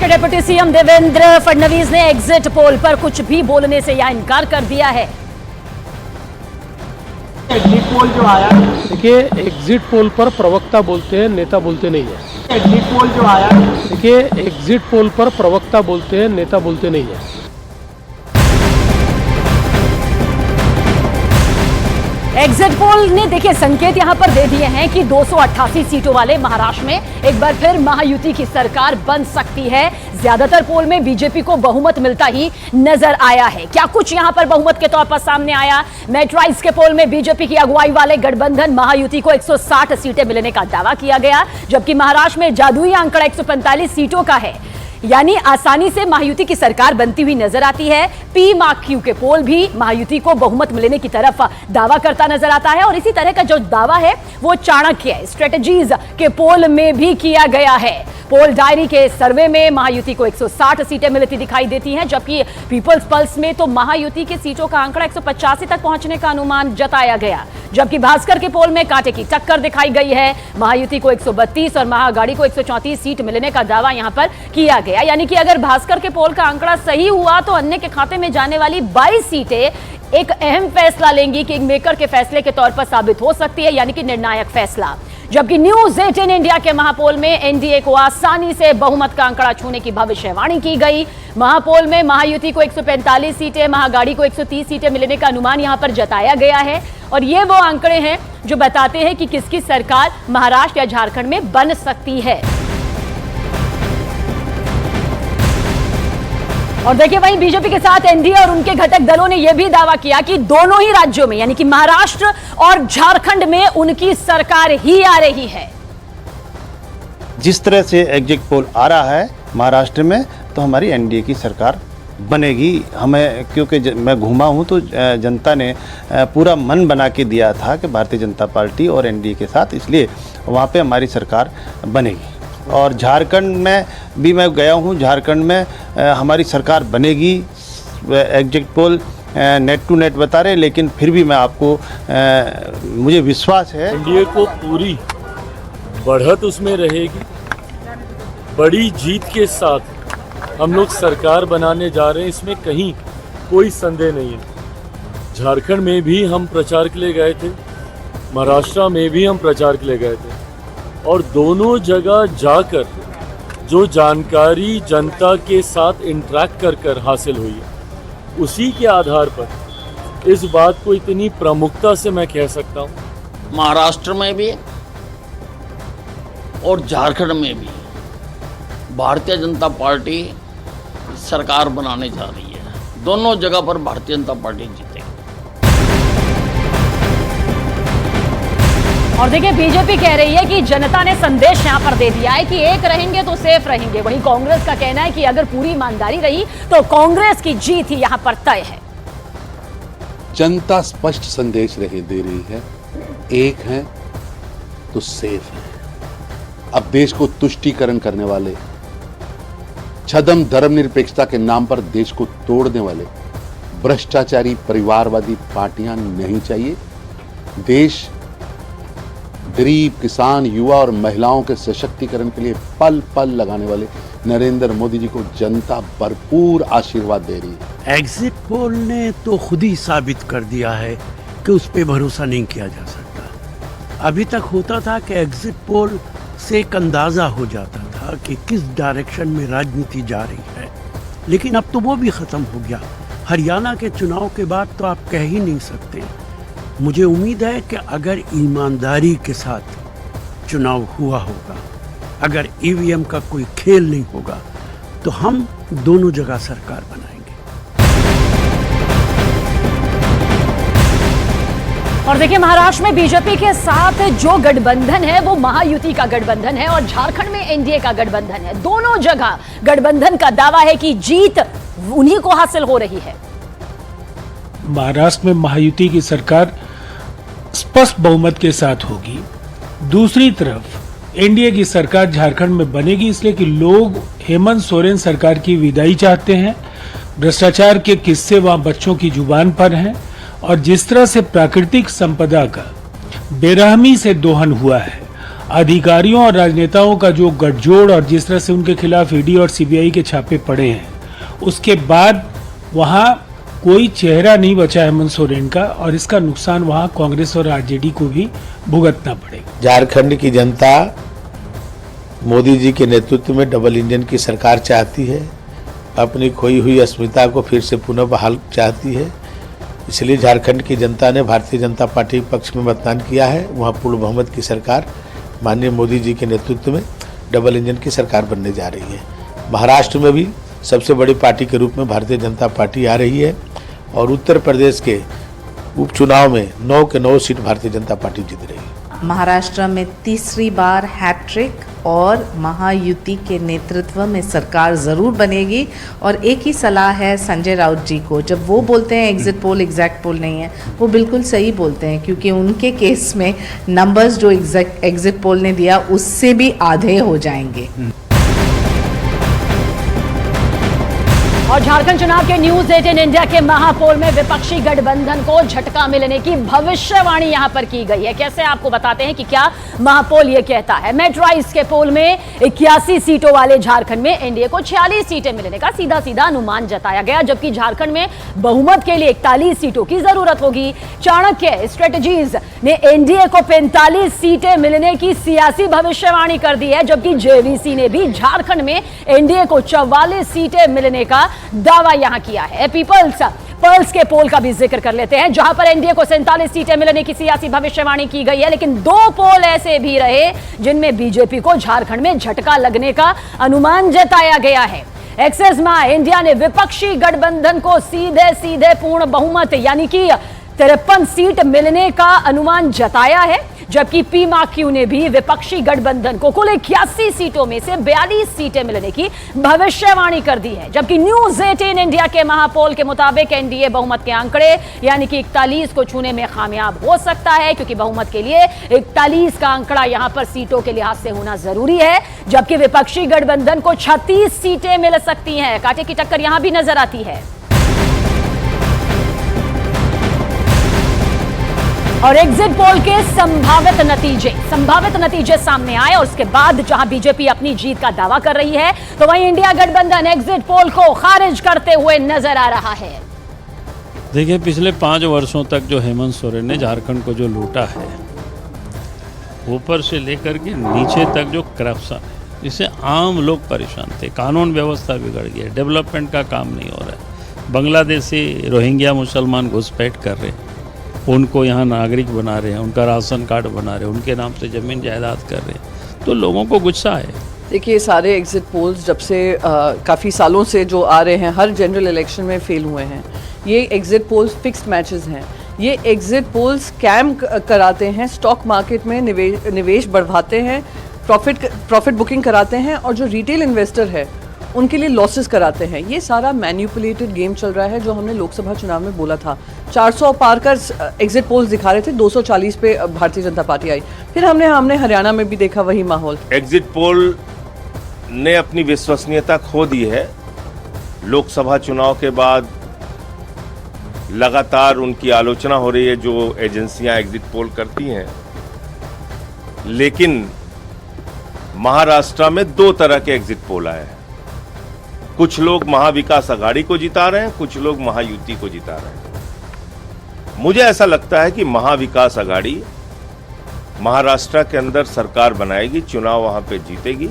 के deputy CM Devendra Fadnavis ने exit poll पर कुछ भी बोलने से यह इनकार कर दिया है। एग्जिट पोल जो आया, देखिए एग्जिट पोल पर प्रवक्ता बोलते हैं, नेता बोलते नहीं है। एग्जिट पोल जो आया, देखिए एग्जिट पोल पर प्रवक्ता बोलते हैं, नेता बोलते नहीं है। एग्जिट पोल ने देखिए संकेत यहां पर दे दिए हैं कि 288 सीटों वाले महाराष्ट्र में एक बार फिर महायुति की सरकार बन सकती है। ज्यादातर पोल में बीजेपी को बहुमत मिलता ही नजर आया है। क्या कुछ यहां पर बहुमत के तौर पर सामने आया? मेट्राइज के पोल में बीजेपी की अगुवाई वाले गठबंधन महायुति को 160 सीटें मिलने का दावा किया गया, जबकि महाराष्ट्र में जादुई आंकड़ा 145 सीटों का है, यानी आसानी से महायुति की सरकार बनती हुई नजर आती है। पी मार्क क्यू के पोल भी महायुति को बहुमत मिलने की तरफ दावा करता नजर आता है और इसी तरह का जो दावा है वो चाणक्य स्ट्रेटेजीज के पोल में भी किया गया है। पोल डायरी के सर्वे में महायुति को 160 सीटें मिलती दिखाई देती हैं, जबकि पीपल्स पल्स में तो महायुति की सीटों का आंकड़ा 185 तक पहुंचने का अनुमान जताया गया, जबकि भास्कर के पोल में कांटे की टक्कर दिखाई गई है। महायुति को 132 और महाअघाड़ी को 134 सीट मिलने का दावा यहां पर किया गया, यानी कि अगर भास्कर के पोल का आंकड़ा सही हुआ तो अन्य के खाते में जाने वाली 22 सीटें एक अहम फैसला लेंगी, किंग मेकर के फैसले के तौर पर साबित हो सकती है, यानी कि निर्णायक फैसला। जबकि न्यूज 18 इंडिया के महापोल में एनडीए को आसानी से बहुमत का आंकड़ा छूने की भविष्यवाणी की गई। महापोल में महायुति को 145 सीटें, महाअघाड़ी को 130 सीटें मिलने का अनुमान यहां पर जताया गया है और ये वो आंकड़े हैं जो बताते हैं कि किसकी सरकार महाराष्ट्र या झारखंड में बन सकती है। और देखिए वहीं बीजेपी के साथ एनडीए और उनके घटक दलों ने यह भी दावा किया कि दोनों ही राज्यों में यानी कि महाराष्ट्र और झारखंड में उनकी सरकार ही आ रही है। जिस तरह से एग्जिट पोल आ रहा है महाराष्ट्र में, तो हमारी एनडीए की सरकार बनेगी। हमें क्योंकि मैं घूमा हूं तो जनता ने पूरा मन बना के दिया था कि भारतीय जनता पार्टी और एनडीए के साथ, इसलिए वहां पे हमारी सरकार बनेगी। और झारखंड में भी मैं गया हूँ, झारखंड में हमारी सरकार बनेगी। Exit poll net to net बता रहे, लेकिन फिर भी मैं आपको मुझे विश्वास है एनडीए को पूरी बढ़त उसमें रहेगी। बड़ी जीत के साथ हम लोग सरकार बनाने जा रहे हैं, इसमें कहीं कोई संदेह नहीं है। झारखंड में भी हम प्रचार के लिए गए थे, महाराष्ट्र में भी हम प्रचार के लिए गए थे और दोनों जगह जाकर जो जानकारी जनता के साथ इंटरेक्ट कर हासिल हुई है, उसी के आधार पर इस बात को इतनी प्रमुखता से मैं कह सकता हूँ। महाराष्ट्र में भी और झारखंड में भी भारतीय जनता पार्टी सरकार बनाने जा रही है। दोनों जगह पर भारतीय जनता पार्टी जीतेगी। और देखिए बीजेपी कह रही है कि जनता ने संदेश यहां पर दे दिया है कि एक रहेंगे तो सेफ रहेंगे। वहीं कांग्रेस का कहना है कि अगर पूरी ईमानदारी रही तो कांग्रेस की जीत ही यहां पर तय है। जनता स्पष्ट संदेश दे रही है, एक है तो सेफ है। अब देश को तुष्टीकरण करने वाले, छद्म धर्मनिरपेक्षता के नाम पर देश को तोड़ने वाले भ्रष्टाचारी परिवारवादी पार्टियां नहीं चाहिए। देश गरीब, किसान, युवा और महिलाओं के सशक्तिकरण के लिए पल पल लगाने वाले नरेंद्र मोदी जी को जनता भरपूर आशीर्वाद दे रही है। एग्जिट पोल ने तो खुद ही साबित कर दिया है कि उस पर भरोसा नहीं किया जा सकता। अभी तक होता था कि एग्जिट पोल से एक अंदाजा हो जाता था कि किस डायरेक्शन में राजनीति जा रही है, लेकिन अब तो वो भी खत्म हो गया। हरियाणा के चुनाव के बाद तो आप कह ही नहीं सकते। मुझे उम्मीद है कि अगर ईमानदारी के साथ चुनाव हुआ होगा, अगर ईवीएम का कोई खेल नहीं होगा, तो हम दोनों जगह सरकार बनाएंगे। और देखिए महाराष्ट्र में बीजेपी के साथ जो गठबंधन है वो महायुति का गठबंधन है और झारखंड में एनडीए का गठबंधन है। दोनों जगह गठबंधन का दावा है कि जीत उन्हीं को हासिल हो रही है। महाराष्ट्र में महायुति की सरकार स्पष्ट बहुमत के साथ होगी। दूसरी तरफ एनडीए की सरकार झारखंड में बनेगी, इसलिए कि लोग हेमंत सोरेन सरकार की विदाई चाहते हैं। भ्रष्टाचार के किस्से वहां बच्चों की जुबान पर हैं और जिस तरह से प्राकृतिक संपदा का बेरहमी से दोहन हुआ है, अधिकारियों और राजनेताओं का जो गठजोड़ और जिस तरह से उनके खिलाफ ईडी और सीबीआई के छापे पड़े हैं, उसके बाद वहां कोई चेहरा नहीं बचा हेमंत सोरेन का, और इसका नुकसान वहां कांग्रेस और आरजेडी को भी भुगतना पड़ेगा। झारखंड की जनता मोदी जी के नेतृत्व में डबल इंजन की सरकार चाहती है, अपनी खोई हुई अस्मिता को फिर से पुनः बहाल चाहती है। इसलिए झारखंड की जनता ने भारतीय जनता पार्टी के पक्ष में मतदान किया है। वहाँ पूर्ण बहुमत की सरकार माननीय मोदी जी के नेतृत्व में डबल इंजन की सरकार बनने जा रही है। महाराष्ट्र में भी सबसे बड़ी पार्टी के रूप में भारतीय जनता पार्टी आ रही है, और उत्तर प्रदेश के उपचुनाव में 9 के 9 सीट भारतीय जनता पार्टी जीत रही है। महाराष्ट्र में तीसरी बार हैट्रिक और महायुति के नेतृत्व में सरकार ज़रूर बनेगी। और एक ही सलाह है संजय राउत जी को, जब वो बोलते हैं एग्जिट पोल एग्जैक्ट पोल नहीं है, वो बिल्कुल सही बोलते हैं, क्योंकि उनके केस में नंबर्स जो एग्जिट पोल ने दिया उससे भी आधे हो जाएंगे। और झारखंड चुनाव के न्यूज 18 इंडिया के महापोल में विपक्षी गठबंधन को झटका मिलने की भविष्यवाणी यहां पर की गई है। कैसे आपको बताते हैं कि क्या महापोल ये कहता है। मेट्राइज के पोल में 81 सीटों वाले झारखंड में एनडीए को 46 सीटें मिलने का सीधा सीधा अनुमान जताया गया, जबकि झारखंड में बहुमत के लिए 41 सीटों की जरूरत होगी। चाणक्य स्ट्रेटजीज ने एनडीए को 45 सीटें मिलने की सियासी भविष्यवाणी कर दी है, जबकि जेवीसी ने भी झारखंड में एनडीए को 44 सीटें मिलने का दावा यहां किया है। पल्स के पोल का भी जिक्र कर लेते हैं, जहां पर एनडीए को 47 सीटें मिलने की सियासी भविष्यवाणी की गई है, लेकिन 2 पोल ऐसे भी रहे जिनमें बीजेपी को झारखंड में झटका लगने का अनुमान जताया गया है। एक्सिस मां इंडिया ने विपक्षी गठबंधन को सीधे सीधे पूर्ण बहुमत यानी कि 53 सीट मिलने का अनुमान जताया है, जबकि पीमाक्यू ने भी विपक्षी गठबंधन को कुल 81 सीटों में से 42 सीटें मिलने की भविष्यवाणी कर दी है। जबकि न्यूज 18 इंडिया के महापोल के मुताबिक एनडीए बहुमत के आंकड़े यानी कि 41 को छूने में कामयाब हो सकता है, क्योंकि बहुमत के लिए 41 का आंकड़ा यहां पर सीटों के लिहाज से होना जरूरी है, जबकि विपक्षी गठबंधन को 36 सीटें मिल सकती हैं। कांटे की टक्कर यहां भी नजर आती है। और एग्जिट पोल के संभावित नतीजे सामने आए, और उसके बाद जहां बीजेपी अपनी जीत का दावा कर रही है, तो वहीं इंडिया गठबंधन एग्जिट पोल को खारिज करते हुए नजर आ रहा है। देखिए, पिछले 5 वर्षों तक जो हेमंत सोरेन ने झारखंड को जो लूटा है, ऊपर से लेकर के नीचे तक जो करप्शन है, जिससे आम लोग परेशान थे, कानून व्यवस्था बिगड़ गई है, डेवलपमेंट का काम नहीं हो रहा है, बांग्लादेशी रोहिंग्या मुसलमान घुसपैठ कर रहे हैं, उनको यहाँ नागरिक बना रहे हैं, उनका राशन कार्ड बना रहे हैं, उनके नाम से ज़मीन जायदाद कर रहे हैं, तो लोगों को गुस्सा है। देखिए, सारे एग्जिट पोल्स जब से काफ़ी सालों से जो आ रहे हैं, हर जनरल इलेक्शन में फेल हुए हैं। ये एग्जिट पोल्स फिक्स्ड मैचेस हैं। ये एग्जिट पोल्स स्कैम कराते हैं, स्टॉक मार्केट में निवेश बढ़ाते हैं, प्रॉफिट बुकिंग कराते हैं, और जो रिटेल इन्वेस्टर है उनके लिए लॉसेस कराते हैं। ये सारा मैन्युपुलेटेड गेम चल रहा है, जो हमने लोकसभा चुनाव में बोला था। 400 पार कर एग्जिट पोल्स दिखा रहे थे, 240 पे भारतीय जनता पार्टी आई। फिर हमने हरियाणा में भी देखा वही माहौल। एग्जिट पोल ने अपनी विश्वसनीयता खो दी है। लोकसभा चुनाव के बाद लगातार उनकी आलोचना हो रही है जो एजेंसियां एग्जिट पोल करती हैं, लेकिन महाराष्ट्र में 2 तरह के एग्जिट पोल आए हैं। कुछ लोग महाविकास आघाड़ी को जिता रहे हैं, कुछ लोग महायुति को जिता रहे हैं। मुझे ऐसा लगता है कि महाविकास आघाड़ी महाराष्ट्र के अंदर सरकार बनाएगी, चुनाव वहां पे जीतेगी।